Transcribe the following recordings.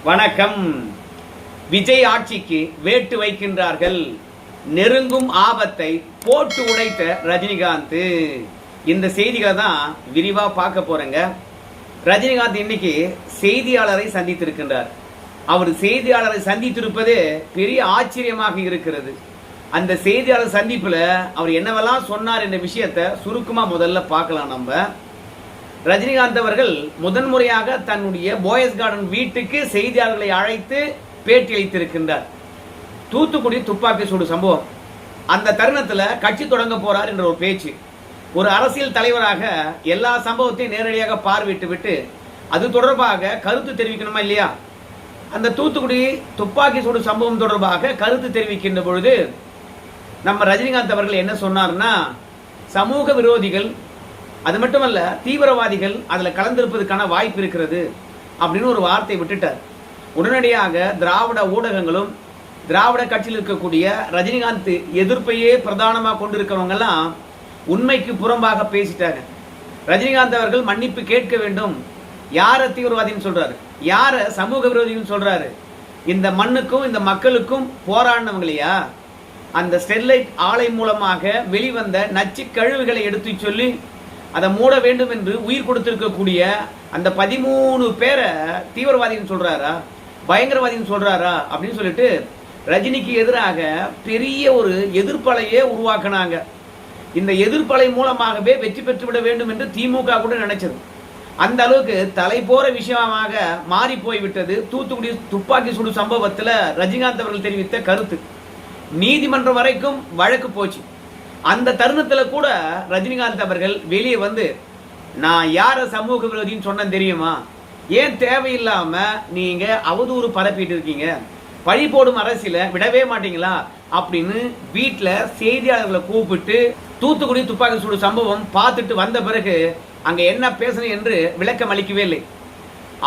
வணக்கம். விஜய் ஆட்சிக்கு வேட்டு வைக்கின்றார்கள். நெருங்கும் ஆபத்தை போட்டு உடைத்த ரஜினிகாந்த். இந்த செய்திகளை தான் விரிவா பார்க்க போறேங்க. ரஜினிகாந்த் இன்னைக்கு செய்தியாளரை சந்தித்திருக்கின்றார். அவர் செய்தியாளரை சந்தித்திருப்பதே பெரிய ஆச்சரியமாக இருக்கிறது. அந்த செய்தியாளர் சந்திப்புல அவர் என்னவெல்லாம் சொன்னார் என்ற விஷயத்தை சுருக்கமா முதல்ல பார்க்கலாம். நம்ம ரஜினிகாந்த் அவர்கள் முதன்முறையாக தன்னுடைய போயஸ் கார்டன் வீட்டுக்கு செய்தியாளர்களை அழைத்து பேட்டி அளித்திருக்கின்றார். தூத்துக்குடி துப்பாக்கி சூடு சம்பவம், அந்த தருணத்தில் கட்சி தொடங்க போறார் என்ற ஒரு பேச்சு. ஒரு அரசியல் தலைவராக எல்லா சம்பவத்தையும் நேரடியாக பார்வையிட்டு விட்டு அது தொடர்பாக கருத்து தெரிவிக்கணுமா இல்லையா? அந்த தூத்துக்குடி துப்பாக்கி சூடு சம்பவம் தொடர்பாக கருத்து தெரிவிக்கின்ற பொழுது நம்ம ரஜினிகாந்த் அவர்கள் என்ன சொன்னார்னா, சமூக விரோதிகள், அது மட்டுமல்ல தீவிரவாதிகள் அதுல கலந்திருப்பதற்கான வாய்ப்பு இருக்கிறது அப்படின்னு ஒரு வார்த்தை விட்டுட்டார். உடனடியாக திராவிட ஊடகங்களும் திராவிட கட்சியில் இருக்கக்கூடிய ரஜினிகாந்த் எதிர்ப்பையே பிரதானமாக கொண்டிருக்கிறவங்க எல்லாம் உண்மைக்கு புறம்பாக பேசிட்டாங்க. ரஜினிகாந்த் அவர்கள் மன்னிப்பு கேட்க வேண்டும். யார தீவிரவாதின்னு சொல்றாரு, யார சமூக விரோதின்னு சொல்றாரு? இந்த மண்ணுக்கும் இந்த மக்களுக்கும் போராடினவங்களையா? அந்த ஸ்டெர்லைட் ஆலை மூலமாக வெளிவந்த நச்சு கழிவுகளை எடுத்து சொல்லி அதை மூட வேண்டும் என்று உயிர் கொடுத்திருக்கக்கூடிய அந்த 13 பேரை தீவிரவாதின்னு சொல்றாரா, பயங்கரவாதின்னு சொல்றாரா அப்படின்னு சொல்லிட்டு ரஜினிக்கு எதிராக பெரிய ஒரு எதிர்ப்பலையே உருவாக்கினாங்க. இந்த எதிர்ப்பலை மூலமாகவே வெற்றி பெற்றுவிட வேண்டும் என்று திமுக கூட நினைச்சது. அந்த அளவுக்கு தலை போற விஷயமாக மாறி போய்விட்டது தூத்துக்குடி துப்பாக்கி சூடு சம்பவத்தில் ரஜினிகாந்த் அவர்கள் தெரிவித்த கருத்து. நீதிமன்றம் வரைக்கும் வழக்கு போச்சு. அந்த தருணத்தில் கூட ரஜினிகாந்த் அவர்கள் வெளியே வந்து, நான் யார சமூக விரோதின்னு சொன்ன தெரியுமா? ஏன் தேவையில்லாம நீங்க அவதூறு பரப்பிட்டு இருக்கீங்க? பழி போடும் அரசியல விடவே மாட்டீங்களா அப்படின்னு வீட்டில் செய்தியாளர்களை கூப்பிட்டு தூத்துக்குடி துப்பாக்கி சூடு சம்பவம் பார்த்துட்டு வந்த பிறகு அங்க என்ன பேசணும் என்று விளக்கம் அளிக்கவே இல்லை.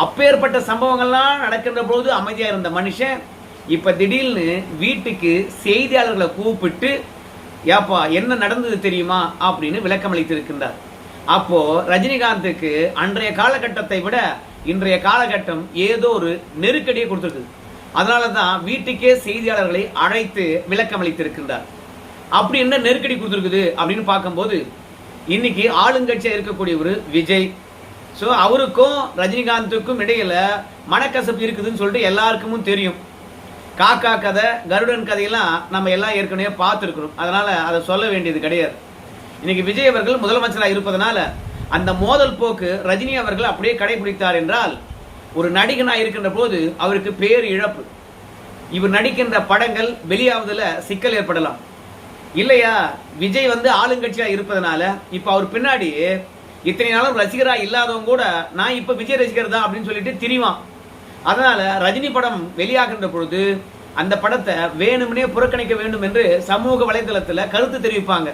அப்பேற்பட்ட சம்பவங்கள்லாம் நடக்கின்ற பொழுது அமைதியா இருந்த மனுஷன் இப்ப திடீர்னு வீட்டுக்கு செய்தியாளர்களை கூப்பிட்டு, ஏப்பா என்ன நடந்தது தெரியுமா அப்படின்னு விளக்கம் அளித்திருக்கின்றார். அப்போ ரஜினிகாந்துக்கு அன்றைய காலகட்டத்தை விட இன்றைய காலகட்டம் ஏதோ ஒரு நெருக்கடியை கொடுத்திருக்கு. அதனாலதான் வீட்டுக்கே செய்தியாளர்களை அழைத்து விளக்கம் அளித்திருக்கின்றார். அப்படி என்ன நெருக்கடி கொடுத்திருக்குது அப்படின்னு பார்க்கும்போது, இன்னைக்கு ஆளுங்கட்சியா இருக்கக்கூடிய ஒரு விஜய், ஸோ அவருக்கும் ரஜினிகாந்துக்கும் இடையில மனக்கசப்பு இருக்குதுன்னு சொல்லிட்டு எல்லாருக்கும் தெரியும். காக்கா கதை, கருடன் கதையெல்லாம் நம்ம எல்லாம் ஏற்கனவே பார்த்துருக்கணும். அதனால அதை சொல்ல வேண்டியது கிடையாது. இன்னைக்கு விஜய் அவர்கள் முதலமைச்சராக இருப்பதனால அந்த மோதல் போக்கு ரஜினி அவர்கள் அப்படியே கடைபிடித்தார் என்றால், ஒரு நடிகனாக இருக்கின்ற போது அவருக்கு பேர் இழப்பு. இவர் நடிக்கின்ற படங்கள் வெளியாவதில் சிக்கல் ஏற்படலாம் இல்லையா? விஜய் ஆளுங்கட்சியாக இருப்பதனால இப்ப அவர் பின்னாடி இத்தனை நாளும் ரசிகராக இல்லாதவங்க கூட நான் இப்ப விஜய் ரசிகர் தான் அப்படின்னு சொல்லிட்டு திரிவான். அதனால ரஜினி படம் வெளியாகின்ற பொழுது அந்த படத்தை வேணும்னே புறக்கணிக்க வேண்டும் என்று சமூக வலைதளத்தில் கருத்து தெரிவிப்பாங்க.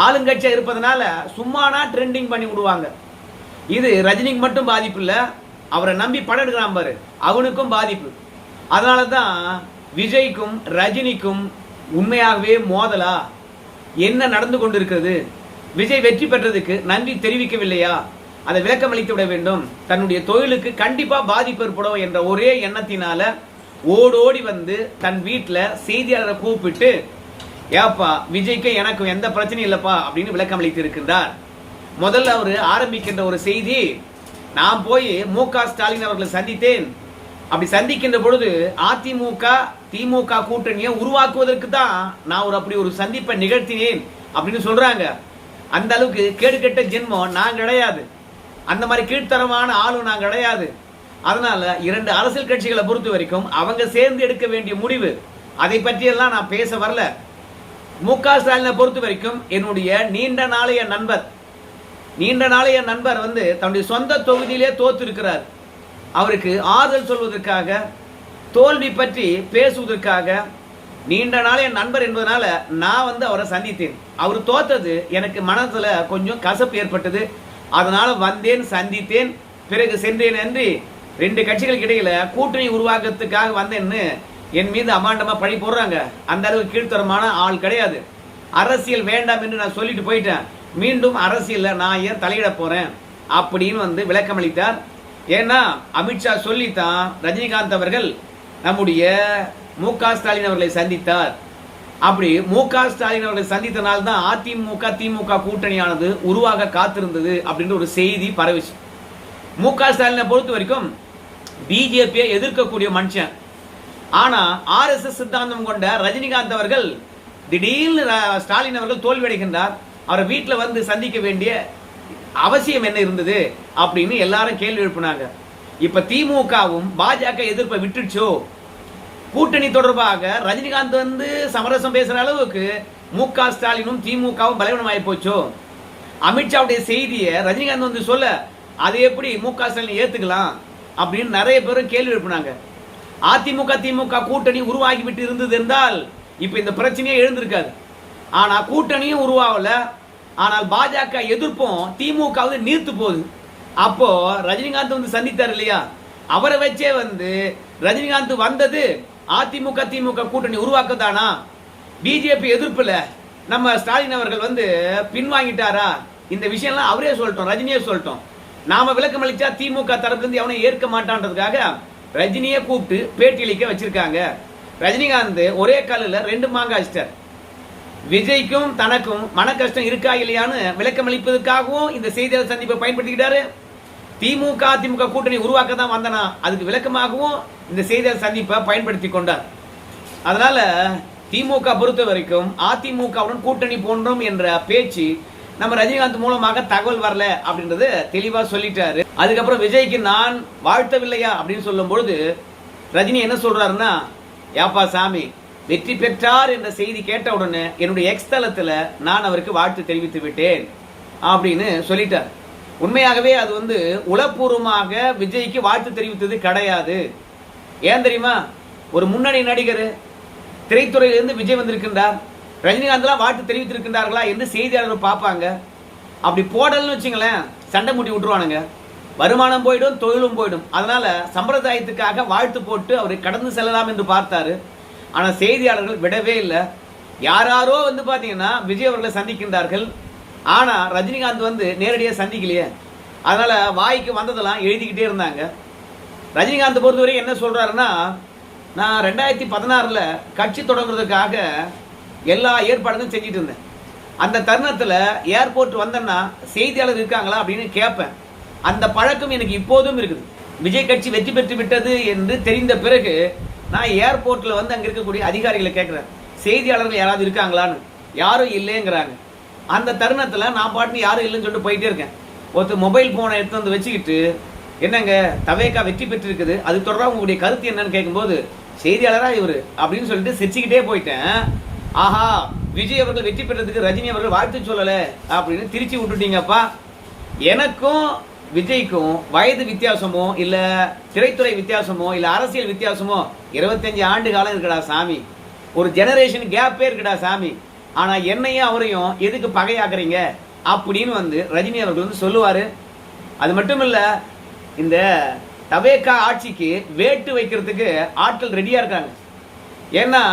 ஆளுங்கட்சியா இருப்பதனால சும்மானா ட்ரெண்டிங் பண்ணி விடுவாங்க. இது ரஜினிக்கு மட்டும் பாதிப்பு இல்ல, அவரை நம்பி படம் எடுக்கிறான் பாரு, அவனுக்கும் பாதிப்பு. அதனால தான் விஜய்க்கும் ரஜினிக்கும் உண்மையாகவே மோதலா? என்ன நடந்து கொண்டிருக்கிறது? விஜய் வெற்றி பெற்றதுக்கு நன்றி தெரிவிக்கவில்லையா? அதை விளக்கம் அளித்து விட வேண்டும். தன்னுடைய தொழிலுக்கு கண்டிப்பா பாதிப்பு ஏற்படும் என்ற ஒரே எண்ணத்தினால ஓடோடி வந்து தன் வீட்டில் செய்தியாளரை கூப்பிட்டு, ஏப்பா விஜய்க்கு எனக்கு எந்த பிரச்சனையும் இல்லப்பா அப்படின்னு விளக்கம் அளித்து இருக்கின்றார். முதல்ல அவர் ஆரம்பிக்கின்ற ஒரு செய்தி, நான் போய் மு.க. ஸ்டாலின் அவர்களை சந்தித்தேன். அப்படி சந்திக்கின்ற பொழுது அதிமுக திமுக கூட்டணியை உருவாக்குவதற்கு தான் நான் அப்படி ஒரு சந்திப்பை நிகழ்த்தினேன் அப்படின்னு சொல்றாங்க. அந்த அளவுக்கு கேடுகெட்ட ஜென்மம் நான் கிடையாது, அந்த மாதிரி கீழ்த்தரமான ஆளும் நான் கிடையாது. அதனால இரண்டு அரசியல் கட்சிகளை பொறுத்த வரைக்கும் அவங்க சேர்ந்து எடுக்க வேண்டிய முடிவு, அதை பற்றியெல்லாம் நான் பேச வரல. மு.க. ஸ்டாலினை பொறுத்த வரைக்கும் என்னுடைய நீண்ட நாளைய நண்பர் தன்னுடைய சொந்த தொகுதியிலே தோத்து இருக்கிறார். அவருக்கு ஆறுதல் சொல்வதற்காக, தோல்வி பற்றி பேசுவதற்காக நீண்ட நாளைய நண்பர் என்பதனால நான் அவரை சந்தித்தேன். அவர் தோத்தது எனக்கு மனசுல கொஞ்சம் கசப்பு ஏற்பட்டது. அதனால வந்தேன், சந்தித்தேன், பிறகு சென்றேன் என்று ரெண்டு கட்சிகளுக்கு இடையில கூட்டணி உருவாக்கத்துக்காக வந்தேன்னு என் மீது அமாண்டமா பழி போடுறாங்க. அந்த அளவுக்கு கீழ்த்தரமான ஆள் கிடையாது. அரசியல் வேண்டாம் என்று நான் சொல்லிட்டு போயிட்டேன். மீண்டும் அரசியல்ல நான் ஏன் தலையிட போறேன் அப்படின்னு விளக்கம் அளித்தார். ஏன்னா அமித்ஷா சொல்லித்தான் ரஜினிகாந்த் அவர்கள் நம்முடைய மு.க. ஸ்டாலின் அவர்களை சந்தித்தார். அப்படி மு.க. ஸ்டாலின் அவர்களை சந்தித்தனால தான் அதிமுக திமுக கூட்டணியானது உருவாக காத்திருந்தது அப்படின்ற ஒரு செய்தி பரவிச்சு. மு.க. ஸ்டாலினை பொறுத்த வரைக்கும் பிஜேபியை எதிர்க்கக்கூடிய மனுஷன். ஆனா RSS சித்தாந்தம் கொண்ட ரஜினிகாந்த் அவர்கள் திடீர்னு ஸ்டாலின் அவர்கள் தோல்வியடைகின்றார். அவரை வீட்டில் வந்து சந்திக்க வேண்டிய அவசியம் என்ன இருந்தது அப்படின்னு எல்லாரும் கேள்வி எழுப்பினாங்க. இப்ப திமுகவும் பாஜக எதிர்ப்பை விட்டுச்சோ, கூட்டணி தொடர்பாக ரஜினிகாந்த் வந்து சமரசம் பேசுற அளவுக்கு மு.க. ஸ்டாலினும் திமுகவும் பலவீனமாயி போச்சோ, அமித்ஷாவுடைய செய்தியை ரஜினிகாந்த் வந்து சொல்ல அதை எப்படி மு.க. ஸ்டாலின் ஏத்துக்கலாம் அப்படின்னு நிறைய பேரும் கேள்வி எழுப்பினாங்க. அதிமுக திமுக கூட்டணி உருவாகி விட்டு இருந்தது என்றால் இப்ப இந்த பிரச்சனையே எழுந்திருக்காது. ஆனா கூட்டணியும் உருவாகல. ஆனால் பாஜக எதிர்ப்பும் திமுக நீர்த்து போகுது. அப்போ ரஜினிகாந்த் வந்து சந்தித்தார் இல்லையா, அவரை வச்சே வந்து ரஜினிகாந்த் வந்தது அதிமுக திமுக கூட்டணி உருவாக்கத்தானா, பிஜேபி எதிர்ப்புல நம்ம ஸ்டாலின் அவர்கள் வந்து பின்வாங்கிட்டாரா, இந்த விஷயம்லாம் அவரே சொல்லட்டும், ரஜினியே சொல்லட்டும். நாம விளக்கம் அளிச்சா திமுக தரப்புல இருந்து எவனையும் ஏற்க மாட்டான்றதுக்காக ரஜினியை கூப்பிட்டு பேட்டி அளிக்க வச்சிருக்காங்க. ரஜினிகாந்த் ஒரே காலில் 2 மாங்காய் அடிச்சிட்டார். விஜய்க்கும் தனக்கும் மன கஷ்டம் இருக்கா இல்லையான்னு விளக்கம் அளிப்பதற்காகவும் இந்த செய்தியாளர் சந்திப்பை பயன்படுத்திக்கிட்டாரு. திமுக அதிமுக கூட்டணி உருவாக்க தான் வந்தனா அதுக்கு விளக்கமாகவும் இந்த செய்தியாளர் சந்திப்பை பயன்படுத்தி கொண்டார். அதனால திமுக பொறுத்த வரைக்கும் அதிமுகவுடன் கூட்டணி போன்றோம் என்ற பேச்சு நம்ம ரஜினிகாந்த் மூலமாக தகவல் வரல அப்படின்றது தெளிவா சொல்லிட்டாரு. அதுக்கப்புறம் விஜய்க்கு நான் வாழ்த்தவில்லையா அப்படின்னு சொல்லும் பொழுது ரஜினி என்ன சொல்றாருன்னா, யாப்பா சாமி வெற்றி பெற்றார் என்ற செய்தி கேட்ட உடனே என்னுடைய எக்ஸ் தளத்துல நான் அவருக்கு வாழ்த்து தெரிவித்து விட்டேன் அப்படின்னு சொல்லிட்டார். உண்மையாகவே அது வந்து உளப்பூர்வமாக விஜய்க்கு வாழ்த்து தெரிவித்தது கிடையாது. ஏன் தெரியுமா, ஒரு முன்னணி நடிகர், திரைத்துறையிலிருந்து விஜய் வந்திருக்கின்றார், ரஜினிகாந்த்லாம் வாழ்த்து தெரிவித்திருக்கின்றார்களா என்று செய்தியாளர்கள் பார்ப்பாங்க. அப்படி போடலன்னு வச்சுங்களேன், சண்டை மூட்டி விட்டுருவானுங்க, வருமானம் போயிடும், தொழிலும் போயிடும். அதனால சம்பிரதாயத்துக்காக வாழ்த்து போட்டு அவரை கடந்து செல்லலாம் என்று பார்த்தாரு. ஆனா செய்தியாளர்கள் விடவே இல்லை. யாராரோ வந்து பாத்தீங்கன்னா விஜய் அவர்களை சந்திக்கின்றார்கள். ஆனா ரஜினிகாந்த் வந்து நேரடியாக சந்திக்கலையே. அதனால வாய்க்கு வந்ததெல்லாம் எழுதிக்கிட்டே இருந்தாங்க. ரஜினிகாந்த் பொறுத்தவரை என்ன சொல்றாருன்னா, நான் 2016 கட்சி தொடங்குறதுக்காக எல்லா ஏற்பாடுகளும் செஞ்சுட்டு இருந்தேன். அந்த தருணத்துல ஏர்போர்ட் வந்தேன்னா செய்தியாளர் இருக்காங்களா அப்படின்னு கேட்பேன். அந்த பழக்கம் எனக்கு இப்போதும் இருக்குது. விஜய் கட்சி வெற்றி பெற்று விட்டது என்று தெரிந்த பிறகு நான் ஏர்போர்ட்ல வந்து அங்க இருக்கக்கூடிய அதிகாரிகளை கேட்கிறேன், செய்தியாளர்கள் யாராவது இருக்காங்களான்னு. யாரும் இல்லைங்கிறாங்க. அந்த தருணத்துல நான் பாட்டு யாரும் இல்லைன்னு சொல்லிட்டு போயிட்டே இருக்கேன். ஒருத்தர் மொபைல் போனை எடுத்து வந்து வச்சுக்கிட்டு, என்னங்க தவேகா வெற்றி பெற்று இருக்குது, அது தொடர்பாக உங்களுடைய கருத்து என்னன்னு கேட்கும்போது, செய்தியாளரா இவரு அப்படின்னு சொல்லிட்டு சிரிச்சுக்கிட்டே போயிட்டேன். ஆஹா, விஜய் அவர்கள் வெற்றி பெற்றதுக்கு ரஜினி அவர்கள் வாழ்த்து சொல்லல அப்படின்னு திருச்சி விட்டுட்டீங்கப்பா. எனக்கும் விஜய்க்கும் வயது வித்தியாசமோ இல்ல திரைத்துறை வித்தியாசமோ இல்ல அரசியல் வித்தியாசமோ 25 ஆண்டு காலம் இருக்குடா சாமி, ஒரு ஜெனரேஷன் கேப்பே இருக்குடா சாமி. ஆனா என்னையும் அவரையும் எதுக்கு பகையாக்குறீங்க அப்படின்னு வந்து ரஜினி அவர்கள் வந்து சொல்லுவாரு. அது மட்டும் இல்ல, இந்த தவேகா ஆட்சிக்கு வேட்டு வைக்கிறதுக்கு ஆட்கள் ரெடியா இருக்காங்க. ஏன்னா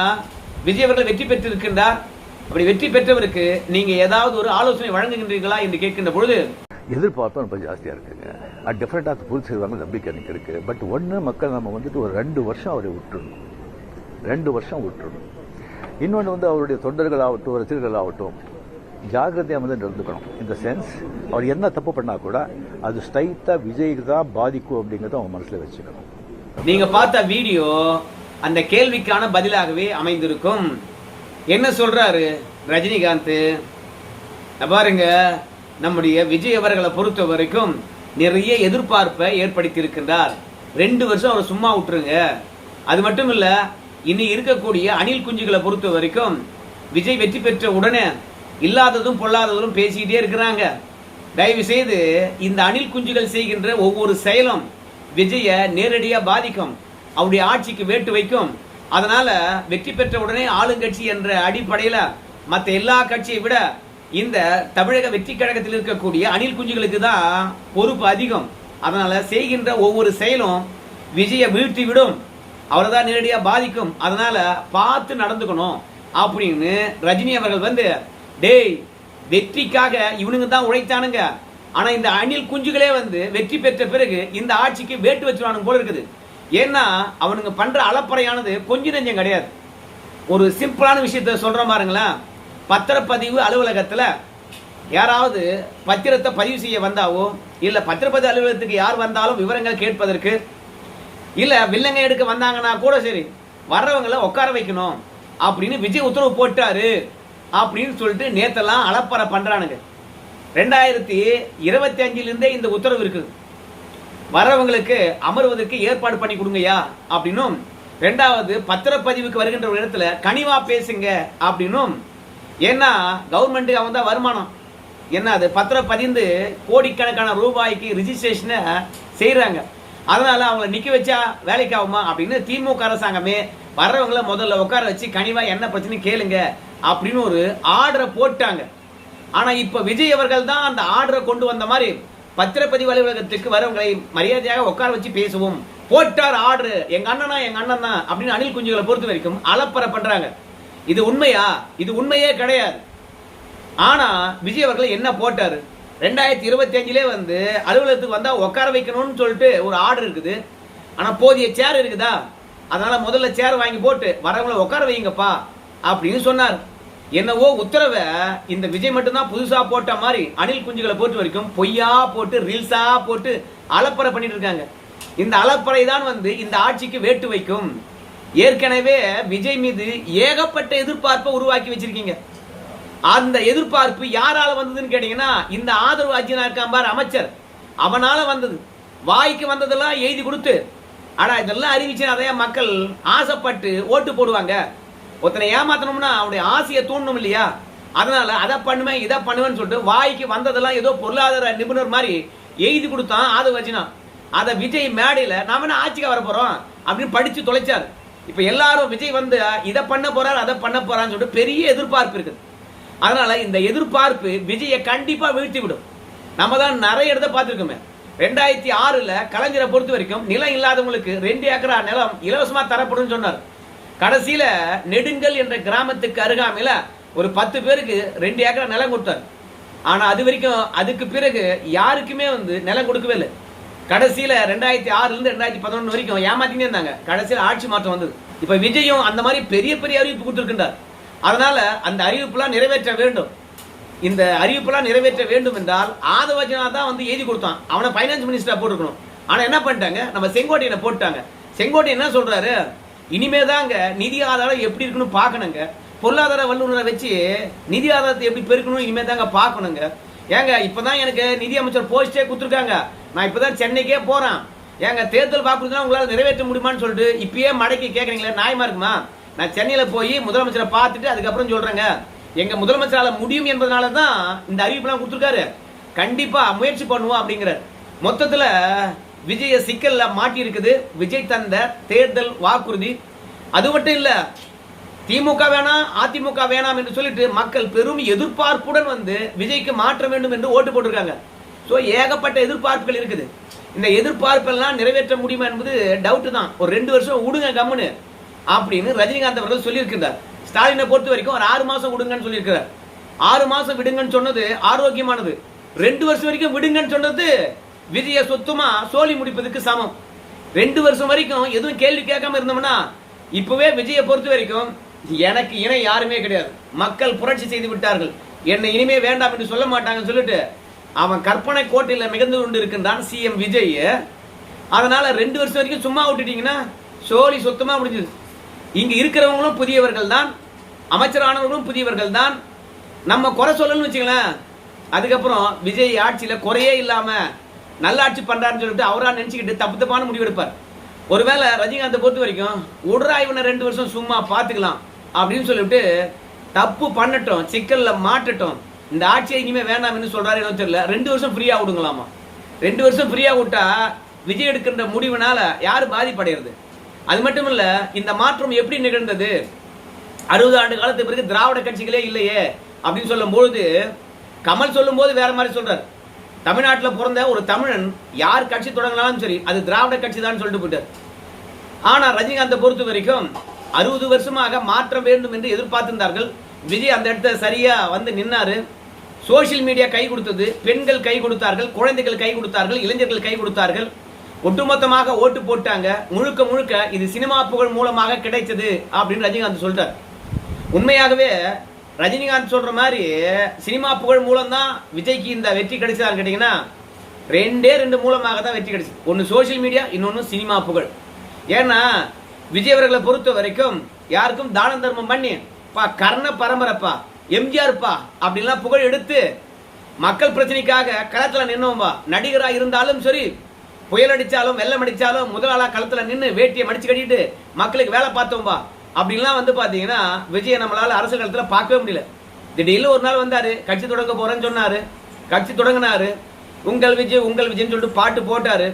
விஜய் அவர்கள் வெற்றி பெற்று இருக்கின்றார். அப்படி வெற்றி பெற்றவருக்கு நீங்க ஏதாவது ஒரு ஆலோசனை வழங்குகின்றீர்களா என்று கேட்கின்ற பொழுது எதிர்பார்ப்பு ரொம்ப ஜாஸ்தியாக இருக்குங்க. அது டெஃபினட்டாக பூர்த்தி செய்வாங்க நம்பிக்கை எனக்கு இருக்கு. பட் ஒன்று, மக்கள் நம்ம வந்துட்டு ஒரு 2 வருஷம் அவரை விட்டுடணும், 2 வருஷம் விட்டுடணும். இன்னொன்று வந்து அவருடைய தொண்டர்கள் ஆகட்டும் ரசிகர்கள் ஆகட்டும் ஜாகிரதையாக வந்து நடந்துக்கணும். இந்த சென்ஸ் அவர் என்ன தப்பு பண்ணா கூட அது ஸ்ட்ரைட்டாக விஜய்க்கு தான் பாதிக்கும் அப்படிங்கிறத அவங்க மனசில் வச்சுக்கணும். நீங்க பார்த்த வீடியோ அந்த கேள்விக்கான பதிலாகவே அமைந்திருக்கும். என்ன சொல்றாரு ரஜினிகாந்த், பாருங்க, நம்முடைய விஜய் அவர்களை பொறுத்த வரைக்கும் நிறைய எதிர்பார்ப்பை ஏற்படுத்தி இருக்கின்றார். 2 வருஷம் அவர் சும்மா விட்டுருங்க. அது மட்டும் இல்ல, இனி இருக்கக்கூடிய அணில் குஞ்சுகளை பொறுத்த வரைக்கும் விஜய் வெற்றி பெற்ற உடனே இல்லாததும் பொல்லாததும் பேசிக்கிட்டே இருக்கிறாங்க. தயவு செய்து இந்த அணில் குஞ்சுகள் செய்கின்ற ஒவ்வொரு செயலும் விஜய நேரடியா பாதிக்கும், அவருடைய ஆட்சிக்கு வேட்டு வைக்கும். அதனால வெற்றி பெற்ற உடனே ஆளுங்கட்சி என்ற அடிப்படையில மற்ற எல்லா கட்சியை விட இந்த தமிழக வெற்றி கழகத்தில் இருக்கக்கூடிய அணில் குஞ்சுகளுக்கு தான் பொறுப்பு அதிகம். அதனால செய்கின்ற ஒவ்வொரு செயலும் விஜய வீழ்த்தி விடும், அவரை தான் நேரடியா பாதிக்கும். அதனால பார்த்து நடந்துக்கணும் அப்படின்னு ரஜினி அவர்கள் வந்து, டேய் வெற்றிக்காக இவனுங்க தான் உழைத்தானுங்க, ஆனா இந்த அணில் குஞ்சுகளே வந்து வெற்றி பெற்ற பிறகு இந்த ஆட்சிக்கு வேட்டு வச்சுருவானுங்க போல இருக்குது. ஏன்னா அவனுங்க பண்ற அலப்பறையானது கொஞ்சம் நெஞ்சம் கிடையாது. ஒரு சிம்பிளான விஷயத்த சொல்ற பாருங்களேன். பத்திரப்பதிவு அலுவலகத்துல யாராவது பத்திரத்தை பதிவு செய்ய வந்தாவோ, இல்ல பத்திரப்பதிவு அலுவலகத்துக்கு யார் வந்தாலும் விவரங்கள் கேட்பதற்கு, இல்ல வில்லங்க எடுக்க வந்தாங்கன்னா கூட சரி, வர்றவங்களை உட்கார வைக்கணும் அப்படின்னு விஜய் உத்தரவு போட்டாரு அப்படின்னு சொல்லிட்டு நேத்தெல்லாம் அலப்பறை பண்றானுங்க. 2025 இந்த உத்தரவு இருக்கு. வரவங்களுக்கு அமர்வதற்கு ஏற்பாடு பண்ணி கொடுங்கயா அப்படின்னும், ரெண்டாவது பத்திரப்பதிவுக்கு வருகின்ற ஒரு இடத்துல கனிவா பேசுங்க அப்படின்னும். ஏன்னா கவர்மெண்ட்டுக்கு அவன் தான் வருமானம். என்ன அது பத்திரப்பதிந்து கோடிக்கணக்கான ரூபாய்க்கு ரிஜிஸ்ட்ரேஷனை செய்யறாங்க. அதனால அவங்களை நிக்க வச்சா வேலைக்கு ஆகுமா அப்படின்னு திமுக அரசாங்கமே வர்றவங்களை முதல்ல உட்கார வச்சு கனிவா என்ன பிரச்சனை கேளுங்க அப்படின்னு ஒரு ஆர்டரை போட்டாங்க. ஆனா இப்ப விஜய் அவர்கள் தான் அந்த ஆர்டரை கொண்டு வந்த மாதிரி பத்திரப்பதிவு அலுவலகத்துக்கு வரவங்களை மரியாதையாக உட்கார வச்சு பேசுவோம் போட்டார் ஆர்டர். எங்க அண்ணன் தான் அப்படின்னு அணில் குஞ்சுகளை பொறுத்த வரைக்கும் அலப்பறை பண்றாங்க. இது உண்மையா? இது உண்மையே கிடையாது. ஆனா விஜய் அவர்கள் என்ன போட்டாரு, 2025 வந்து அலுவலகத்துக்கு வந்தா உட்கார வைக்கணும்னு சொல்லிட்டு ஒரு ஆர்டர் இருக்குது. ஆனா போதிய சேர் இருக்குதா, அதனால முதல்ல சேர் வாங்கி போட்டு வரவங்களை உட்கார வைங்கப்பா அப்படின்னு சொன்னார். என்னவோ உத்தரவை இந்த விஜய் மட்டும்தான் புதுசா போட்ட மாதிரி அணில் குஞ்சுகளை போட்டு வரைக்கும் பொய்யா போட்டு ரீல்ஸா போட்டு அலப்பறை பண்ணிட்டு இருக்காங்க. இந்த அலப்பறை தான் வந்து இந்த ஆட்சிக்கு வேட்டு வைக்கும். ஏற்கனவே விஜய் மீது ஏகப்பட்ட எதிர்பார்ப்பை உருவாக்கி வச்சிருக்கீங்க. அந்த எதிர்பார்ப்பு யாரால வந்ததுன்னு கேட்டீங்கன்னா, இந்த ஆதரவு அர்ஜுனா இருக்கான் பார் அமைச்சர், அவனால வந்தது. வாய்க்கு வந்ததெல்லாம் எழுதி கொடுத்து, ஆனா இதெல்லாம் அறிவிச்சு அதையா மக்கள் ஆசைப்பட்டு ஓட்டு போடுவாங்க. ஒருத்தனை ஏமாத்தணும்னா அவனுடைய ஆசையை தூண்டணும் இல்லையா? அதனால அதை பண்ணுவேன் இதை பண்ணுவேன்னு சொல்லிட்டு வாய்க்கு வந்ததெல்லாம் ஏதோ பொருளாதார நிபுணர் மாதிரி எழுதி கொடுத்தான் ஆதரவு அர்ஜுனா. அதை விஜய் மேடையில நாம என்ன ஆட்சிக்கு வர போறோம் அப்படின்னு படிச்சு தொலைச்சாரு. இப்ப எல்லாரும் விஜய் வந்து இதை பண்ண போறாரு அதை பண்ண போறான்னு சொல்லிட்டு பெரிய எதிர்பார்ப்பு இருக்குது. அதனால இந்த எதிர்பார்ப்பு விஜயை கண்டிப்பா வீழ்த்தி விடும். நம்ம தான் நிறைய இடத்தை பார்த்திருக்கோமே. 2006 கலைஞரை பொறுத்த வரைக்கும் நிலம் இல்லாதவங்களுக்கு 2 ஏக்கரா நிலம் இலவசமா தரப்படும் சொன்னார். கடைசியில நெடுங்கல் என்ற கிராமத்துக்கு அருகாமையில ஒரு 10 பேருக்கு 2 ஏக்கரா நிலம் கொடுத்தார். ஆனா அது வரைக்கும் அதுக்கு பிறகு யாருக்குமே வந்து நிலம் கொடுக்கவே இல்லை. கடைசியில 2006 2011 வரைக்கும் ஏமாத்தினே இருந்தாங்க. கடைசியில ஆட்சி மாற்றம் வந்தது. இப்ப விஜயும் அந்த மாதிரி பெரிய பெரிய அறிவிப்பு கொடுத்திருக்கின்றார். அதனால அந்த அறிவிப்புலாம் நிறைவேற்ற வேண்டும். இந்த அறிவிப்புலாம் நிறைவேற்ற வேண்டும் என்றால் ஆதரவு அர்ஜுனா தான் வந்து எழுதி கொடுத்தான். அவனை பைனான்ஸ் மினிஸ்டரா போட்டுக்கணும். ஆனா என்ன பண்ணிட்டாங்க, நம்ம செங்கோட்டையனை போட்டாங்க. செங்கோட்டையன் என்ன சொல்றாரு, இனிமே தாங்க நிதி ஆதாரம் எப்படி இருக்குன்னு பார்க்கணுங்க, பொருளாதார வல்லுநரை வச்சு நிதி ஆதாரத்தை எப்படி பெருக்கணும் இனிமே தாங்க பார்க்கணுங்க. ஏங்க இப்பதான் எனக்கு நிதி அமைச்சர் போஸ்டே கொடுத்துருக்காங்க, நான் இப்பதான் சென்னைக்கே போறேன், ஏங்க தேர்தல் வாக்குறுதி உங்களால நிறைவேற்ற முடியுமான்னு சொல்லிட்டு இப்பயே மடக்கி கேட்கறீங்களே, நியாயமா இருக்குமா? நான் சென்னையில போய் முதலமைச்சரை பார்த்துட்டு அதுக்கப்புறம் சொல்றேங்க, எங்க முதலமைச்சரால முடியும் என்பதனால தான் இந்த அறிவிப்புலாம் கொடுத்துருக்காரு, கண்டிப்பா முயற்சி பண்ணுவோம் அப்படிங்கிறார். மொத்தத்துல விஜய சிக்கல்ல மாட்டி இருக்குது விஜய் தந்த தேர்தல் வாக்குறுதி. அது மட்டும் இல்ல, திமுக வேணாம் அதிமுக வேணாம் என்று சொல்லிட்டு மக்கள் பெரும் எதிர்பார்ப்புடன் வந்து விஜய்க்கு மாற்ற வேண்டும் என்று ஓட்டு போட்டிருக்காங்க. சோ ஏகப்பட்ட எதிர்பார்ப்புகள் இருக்குது. இந்த எதிர்பார்ப்பெல்லாம் நிறைவேற்ற முடியுமா என்பது டவுட் தான். ஒரு 2 வருஷம் விடுங்க கம்முன்னு அப்படின்னு ரஜினிகாந்த் அவர்கள் சொல்லியிருக்கிறார். ஸ்டாலினை பொறுத்த வரைக்கும் ஒரு 6 மாசம் விடுங்கன்னு சொல்லியிருக்கிறார். 6 மாசம் விடுங்கன்னு சொன்னது ஆரோக்கியமானது. 2 வருஷம் வரைக்கும் விடுங்கன்னு சொன்னது விஜய சொத்துமா சோழி முடிப்பதுக்கு சமம். 2 வருஷம் வரைக்கும் எதுவும் கேள்வி கேட்காம இருந்தோம்னா இப்பவே விஜயை பொறுத்த வரைக்கும் எனக்கு இணை யாருமே கிடையாது, மக்கள் புரட்சி செய்து விட்டார்கள், என்னை இனிமே வேண்டாம் என்று சொல்ல மாட்டாங்கன்னு சொல்லிட்டு அவன் கற்பனை கோட்டையில் மிகுந்து கொண்டு இருக்கின்றான் சிஎம் விஜய். அதனால 2 வருஷம் வரைக்கும் சும்மா விட்டுட்டீங்கன்னா சோழி சொத்தமா முடிஞ்சது. இங்க இருக்கிறவங்களும் புதியவர்கள் தான், அமைச்சரானவர்களும் புதியவர்கள் தான். நம்ம குறை சொல்லணும்னு வச்சுக்கலாம், அதுக்கப்புறம் விஜய் ஆட்சியில குறையே இல்லாம நல்லாட்சி பண்றாருன்னு சொல்லிட்டு அவரா நினைச்சுக்கிட்டு தப்பு தப்பான முடிவு எடுப்பார். ஒருவேளை ரஜினிகாந்தை பொறுத்த வரைக்கும் உடராய்வனை 2 வருஷம் சும்மா பாத்துக்கலாம் அப்படின்னு சொல்லிட்டு தப்பு பண்ணட்டும், சிக்கல்ல மாட்டட்டும், இந்த ஆட்சியை இனிமே வேண்டாம்னு சொல்றாரு என்ன தெரியல. 2 வருஷம் ஃப்ரீயா விடுங்களாமா. 2 வருஷம் ஃப்ரீயா விட்டா விஜய் எடுக்கின்ற முடிவுனால யாரு பாதிப்படைகிறது? அது மட்டும் இல்ல, இந்த மாற்றம் எப்படி நிகழ்ந்தது? 60 ஆண்டு காலத்துக்கு பிறகு திராவிட கட்சிகளே இல்லையே அப்படின்னு சொல்லும் பொழுது கமல் சொல்லும் போது வேற மாதிரி சொல்றாரு. தமிழ்நாட்டில் பிறந்த ஒரு தமிழன் யார் கட்சி தொடங்கினாலும் சரி அது திராவிட கட்சி தான் சொல்லிட்டு போயிட்டார். ஆனா ரஜினிகாந்தை பொறுத்த வரைக்கும் 60 வருஷமாக மாற்றம் வேண்டும் என்று எதிர்பார்த்திருந்தார்கள். விஜய் அந்த இடத்துல சரியா வந்து நின்னாரு. சோசியல் மீடியா கை கொடுத்தது, பெண்கள் கை கொடுத்தார்கள், குழந்தைகள் கை கொடுத்தார்கள், இளைஞர்கள் கை கொடுத்தார்கள், ஒட்டுமொத்தமாக ஓட்டு போட்டாங்க. முழுக்க முழுக்க இது சினிமா புகழ் மூலமாக கிடைத்தது அப்படின்னு ரஜினிகாந்த் சொல்றார். உண்மையாகவே ரஜினிகாந்த் சொல்ற மாதிரி சினிமா புகழ் மூலம் தான் விஜய்க்கு இந்த வெற்றி கிடைச்சதான்னு கேட்டீங்கன்னா ரெண்டு மூலமாக தான் வெற்றி கிடைச்சது. ஒன்னு சோசியல் மீடியா, இன்னொன்னு சினிமா புகழ். ஏன்னா விஜய் அவர்களை பொறுத்த வரைக்கும் யாருக்கும் தான தர்மம் பண்ணி கர்ண பரம்பரைப்பா, எம்ஜிஆர்ப்பா அப்படின்லாம் புகழ் எடுத்து மக்கள் பிரச்சனைக்காக களத்துல நின்னோம்பா. நடிகரா இருந்தாலும் சரி, புயல் அடிச்சாலும் வெள்ளம் அடிச்சாலும் முதலாளா களத்துல நின்று வேட்டியை மடிச்சு கட்டிட்டு மக்களுக்கு வேலை பார்த்தோம்பா அப்படின்லாம் வந்து பாத்தீங்கன்னா விஜய் நம்மளால அரசு களத்துல பார்க்கவே முடியல. திடீர்னு ஒரு நாள் வந்தாரு, கட்சி தொடங்க போறேன்னு சொன்னாரு, கட்சி தொடங்கினாரு, உங்கள் விஜய் சொல்லிட்டு பாட்டு போட்டாரு.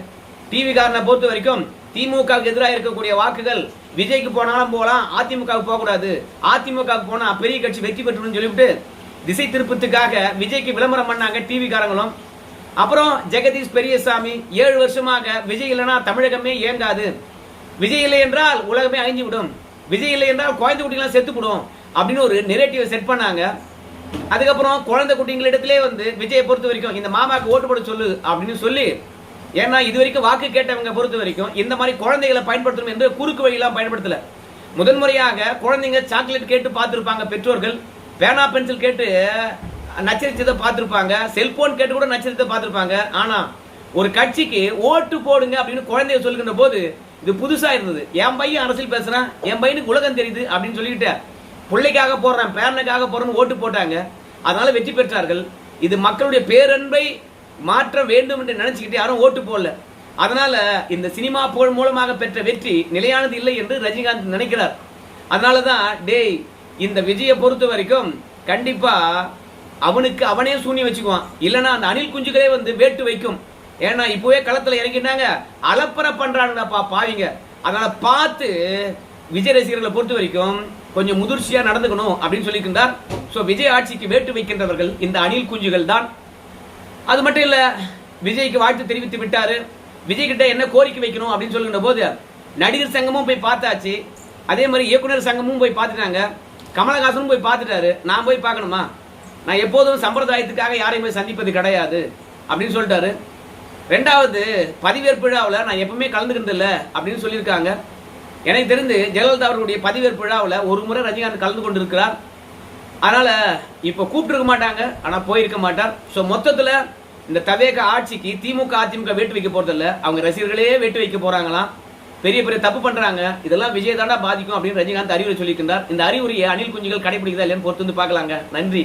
டிவி காரனை பொறுத்த வரைக்கும் திமுகவுக்கு எதிராக இருக்கக்கூடிய வாக்குகள் விஜய்க்கு போனாலும் போகலாம், அதிமுகவுக்கு போகக்கூடாது, அதிமுகவுக்கு போனா பெரிய கட்சி வெற்றி பெற்றுன்னு சொல்லிவிட்டு திசை திருப்பத்துக்காக விஜய்க்கு விளம்பரம் பண்ணாங்க டிவி காரங்களும். அப்புறம் ஜெகதீஷ் பெரியசாமி 7 வருஷமாக விஜய் இல்லைன்னா தமிழகமே இயங்காது, விஜய் இல்லை என்றால் உலகமே அழிஞ்சு விடும், விஜய் இல்லை என்றால் குழந்தை குட்டிகளாம் செத்துப்படும் அப்படின்னு ஒரு நெரேட்டிவ் செட் பண்ணாங்க. அதுக்கப்புறம் குழந்தை குட்டிங்களிடத்திலே வந்து விஜயை பொறுத்த வரைக்கும் இந்த மாமாக்கு ஓட்டு போட சொல்லு அப்படின்னு சொல்லி, ஏன்னா இது வரைக்கும் வாக்கு கேட்டவங்க பொறுத்த வரைக்கும் இந்த மாதிரி குழந்தைகளை பயன்படுத்தணும் என்று குறுக்கு வழியெல்லாம் பயன்படுத்தல. முதன்முறையாக குழந்தைங்க சாக்லேட் கேட்டு பார்த்திருப்பாங்க, பெற்றோர்கள் பேனா பென்சில் கேட்டு நச்சரிச்சதை பார்த்திருப்பாங்க, செல்போன் கேட்டு கூட நச்சரிச்சதை பார்த்திருப்பாங்க. ஆனா ஒரு கட்சிக்கு ஓட்டு போடுங்க அப்படின்னு குழந்தைய சொல்லுகின்ற போது இது புதுசா இருந்தது. என் பையன் அரசியல் பேசுறான், என் பையனுக்கு உலகம் தெரியுது அப்படின்னு சொல்லிட்டு பிள்ளைக்காக போடுறேன், பேரனுக்காக போறேன்னு ஓட்டு போட்டாங்க. அதனால வெற்றி பெற்றார்கள். இது மக்களுடைய பேரன்பை மாற்ற வேண்டும் என்று நினைச்சுக்கிட்டு யாரும் ஓட்டு போடல. அதனால இந்த சினிமா புகழ் மூலமாக பெற்ற வெற்றி நிலையானது இல்லை என்று ரஜினிகாந்த் நினைக்கிறார். அதனாலதான் டேய் இந்த விஜயை பொறுத்த வரைக்கும் கண்டிப்பா அவனுக்கு அவனே சூனி வச்சுக்குவான், இல்லைன்னா அந்த அணில் குஞ்சுகளே வந்து வேட்டு வைக்கும். ஏன்னா இப்பவே களத்துல இறங்கிட்டாங்க, அலப்பற பண்றாங்கப்பா பாவிங்க. அதனால பார்த்து விஜய் ரசிகர்களை பொறுத்த வரைக்கும் கொஞ்சம் முதிர்ச்சியா நடந்துக்கணும் அப்படின்னு சொல்லியிருக்கின்றார். சோ விஜய் ஆட்சிக்கு வேட்டு வைக்கின்றவர்கள் இந்த அணில் குஞ்சுகள் தான். அது மட்டும் இல்ல, விஜய்க்கு வாழ்த்து தெரிவித்து விட்டாரு. விஜய் கிட்ட என்ன கோரிக்கை வைக்கணும் அப்படின்னு சொல்லுகின்ற போது நடிகர் சங்கமும் போய் பார்த்தாச்சு, அதே மாதிரி இயக்குனர் சங்கமும் போய் பார்த்துட்டாங்க, கமலஹாசனும் போய் பார்த்துட்டாரு. நான் போய் பார்க்கணுமா? நான் எப்போதும் சம்பிரதாயத்துக்காக யாரையும் போய் சந்திப்பது கிடையாது அப்படின்னு சொல்லிட்டாரு. ரெண்டாவது பதவியேற்பு விழாவில் நான் எப்பவுமே கலந்துக்கிறது இல்லை அப்படின்னு சொல்லியிருக்காங்க. எனக்கு தெரிந்து ஜெயலலிதா அவர்களுடைய பதவியேற்பு விழாவில் ஒரு முறை ரஜினிகாந்த் கலந்து கொண்டிருக்கிறார். அதனால இப்ப கூப்பிட்டு மாட்டாங்க, ஆனா போயிருக்க மாட்டார். சோ மொத்தத்துல இந்த தவேக ஆட்சிக்கு திமுக அதிமுக வேட்டு வைக்க போறதில்ல, அவங்க ரசிகர்களே வேட்டு வைக்க போறாங்களாம். பெரிய பெரிய தப்பு பண்றாங்க, இதெல்லாம் விஜய் தாண்டா பாதிக்கும் அப்படின்னு ரஜினிகாந்த் அறிவுரை சொல்லியிருக்கின்றார். இந்த அறிவுரையை அணில் குஞ்சுகள் கடைபிடிக்கிறதா இல்லைன்னு பொறுத்து வந்து பார்க்கலாங்க. நன்றி.